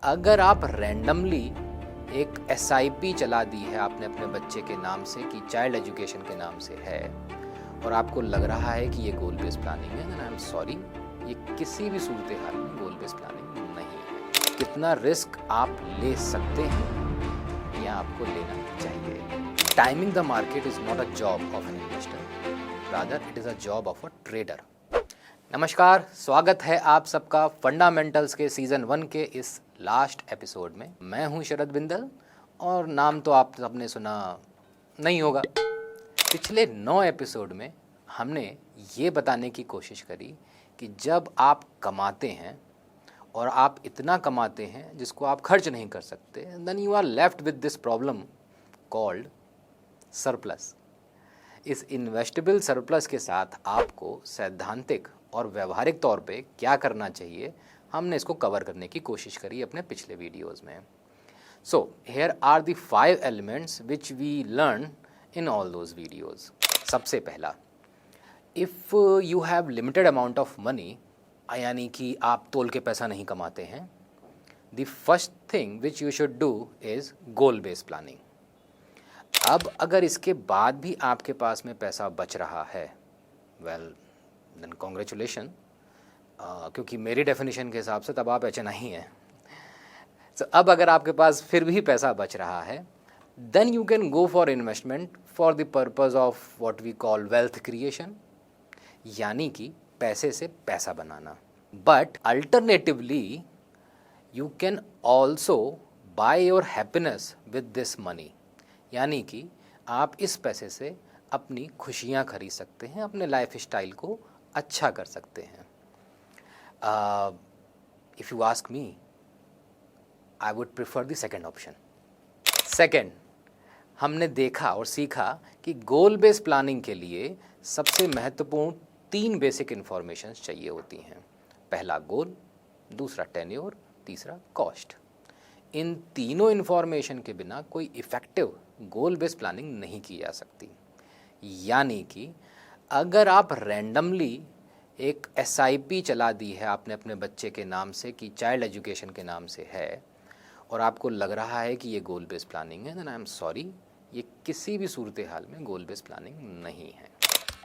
अगर आप रैंडमली एक एसआईपी चला दी है आपने अपने बच्चे के नाम से कि चाइल्ड एजुकेशन के नाम से है और आपको लग रहा है कि ये गोल बेस्ड प्लानिंग है, देन आई एम सॉरी, ये किसी भी सूरत हाल में गोल बेस्ड प्लानिंग नहीं है। कितना रिस्क आप ले सकते हैं या आपको लेना चाहिए। Timing the market is not a job of an investor, rather it is a job of a trader. नमस्कार, स्वागत है आप सबका फंडामेंटल्स के सीज़न 1 के इस लास्ट एपिसोड में। मैं हूं शरद बिंदल और नाम तो आप सबने सुना नहीं होगा। पिछले 9 एपिसोड में हमने ये बताने की कोशिश करी कि जब आप कमाते हैं और आप इतना कमाते हैं जिसको आप खर्च नहीं कर सकते, then you are left with this problem called surplus. इस इन्वेस्टेबल सरप्लस के साथ आपको सैद्धांतिक और व्यवहारिक तौर पे क्या करना चाहिए, हमने इसको कवर करने की कोशिश करी अपने पिछले वीडियोस में। So here are the 5 elements which we learn in all those videos. सबसे पहला, if you have limited amount of money, यानी कि आप तोल के पैसा नहीं कमाते हैं, the first thing which you should do is goal based planning. अब अगर इसके बाद भी आपके पास में पैसा बच रहा है, वेल देन कॉन्ग्रेचुलेशन, क्योंकि मेरी डेफिनेशन के हिसाब से तब आप एच नहीं हैं। तो अब अगर आपके पास फिर भी पैसा बच रहा है, then you can go for investment for the purpose of what we call wealth creation, यानी कि पैसे से पैसा बनाना। But alternatively you can also buy your happiness with this money, यानी कि आप इस पैसे से अपनी खुशियाँ खरीद सकते हैं, अपने लाइफ स्टाइल को अच्छा कर सकते हैं। If you ask me, I would prefer the second option. Second, हमने देखा और सीखा कि गोल बेस्ड प्लानिंग के लिए सबसे महत्वपूर्ण 3 बेसिक इन्फॉर्मेशंस चाहिए होती हैं। पहला गोल, दूसरा टेन्योर, तीसरा कॉस्ट। इन तीनों इन्फॉर्मेशन के बिना कोई इफ़ेक्टिव गोल बेस्ड प्लानिंग नहीं की जा सकती। यानी कि अगर आप रैंडमली एक एसआईपी चला दी है आपने अपने बच्चे के नाम से कि चाइल्ड एजुकेशन के नाम से है और आपको लग रहा है कि ये गोल बेस्ड प्लानिंग है, देन आई एम सॉरी, ये किसी भी सूरत हाल में गोल बेस्ड प्लानिंग नहीं है।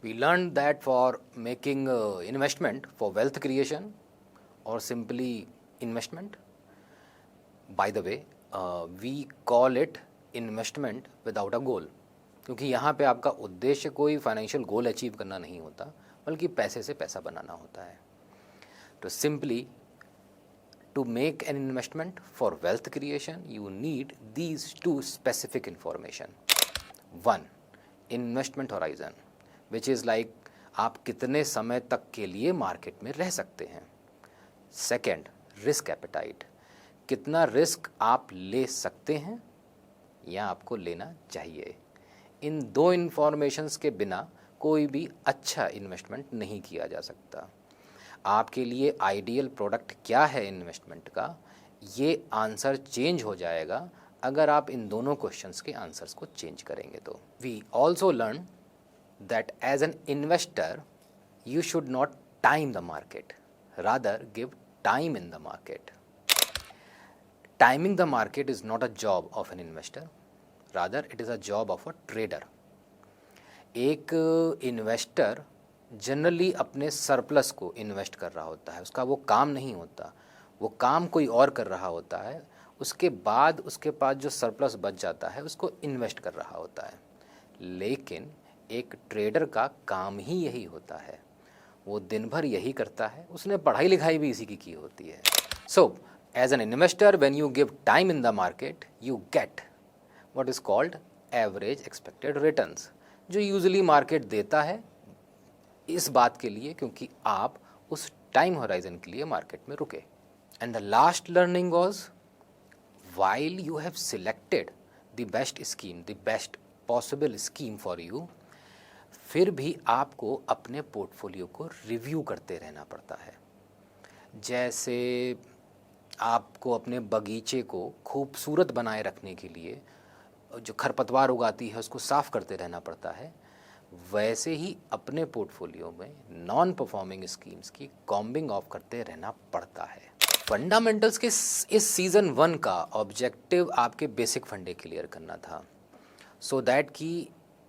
We learn that for making investment for wealth creation और simply investment, by the way we call it investment without a goal, क्योंकि यहाँ पे आपका उद्देश्य कोई फाइनेंशियल गोल अचीव करना नहीं होता, बल्कि पैसे से पैसा बनाना होता है। तो simply to make an investment for wealth creation you need these 2 specific information. 1, investment horizon, which is like आप कितने समय तक के लिए मार्केट में रह सकते हैं। सेकेंड, रिस्क एपेटाइट, कितना रिस्क आप ले सकते हैं या आपको लेना चाहिए। इन 2 इन्फॉर्मेशंस के बिना कोई भी अच्छा इन्वेस्टमेंट नहीं किया जा सकता। आपके लिए आइडियल प्रोडक्ट क्या है इन्वेस्टमेंट का, ये आंसर चेंज हो जाएगा अगर आप इन दोनों क्वेश्चंस के आंसर्स को चेंज करेंगे तो। We also learn that as an investor you should not time the market, rather give time in the market. Timing the market is not a job of an investor, rather it is a job of a trader. एक investor generally अपने surplus को invest कर रहा होता है, उसका वो काम नहीं होता, वो काम कोई और कर रहा होता है। उसके बाद उसके पास जो सरप्लस बच जाता है उसको इन्वेस्ट कर रहा होता है। लेकिन एक ट्रेडर का काम ही यही होता है, वो दिन भर यही करता है, उसने पढ़ाई लिखाई भी इसी की होती है। So as an investor when you give time in the market you get what is called average expected returns, जो यूजुअली मार्केट देता है इस बात के लिए क्योंकि आप उस टाइम होराइजन के लिए मार्केट में रुके। And the last learning was, while you have selected the best scheme, the best possible scheme for you, फिर भी आपको अपने पोर्टफोलियो को रिव्यू करते रहना पड़ता है। जैसे आपको अपने बगीचे को खूबसूरत बनाए रखने के लिए जो खरपतवार उगाती है उसको साफ़ करते रहना पड़ता है, वैसे ही अपने पोर्टफोलियो में नॉन परफॉर्मिंग स्कीम्स की कॉम्बिंग ऑफ करते रहना पड़ता है। फंडामेंटल्स के इस सीज़न 1 का ऑब्जेक्टिव आपके बेसिक फंडे क्लियर करना था, सो दैट कि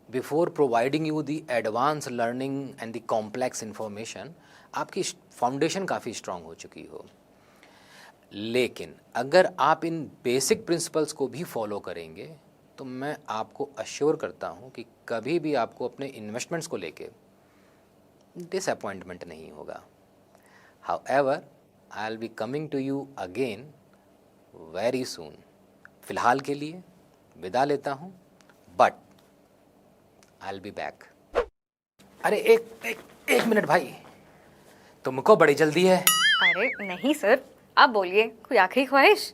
before providing you the advance learning and the complex information आपकी फाउंडेशन काफ़ी स्ट्रांग हो चुकी हो। लेकिन अगर आप इन बेसिक प्रिंसिपल्स को भी फॉलो करेंगे तो मैं आपको अश्योर करता हूँ कि कभी भी आपको अपने इन्वेस्टमेंट्स को लेके डिसअपॉइंटमेंट नहीं होगा। However I will be coming to you again very soon. फिलहाल के लिए विदा लेता हूँ, but I will be back. अरे एक मिनट भाई, तुमको बड़ी जल्दी है। अरे नहीं सर, आप बोलिए, कोई आखिरी ख्वाहिश?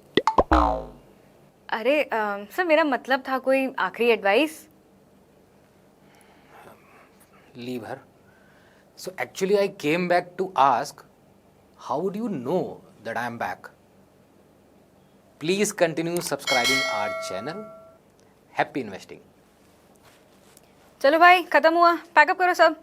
अरे सर मेरा मतलब था कोई आखिरी advice. Leave her. So actually I came back to ask, how would you know that I am back? Please continue subscribing our channel. Happy investing. चलो भाई, खत्म हुआ, पैकअप करो सब।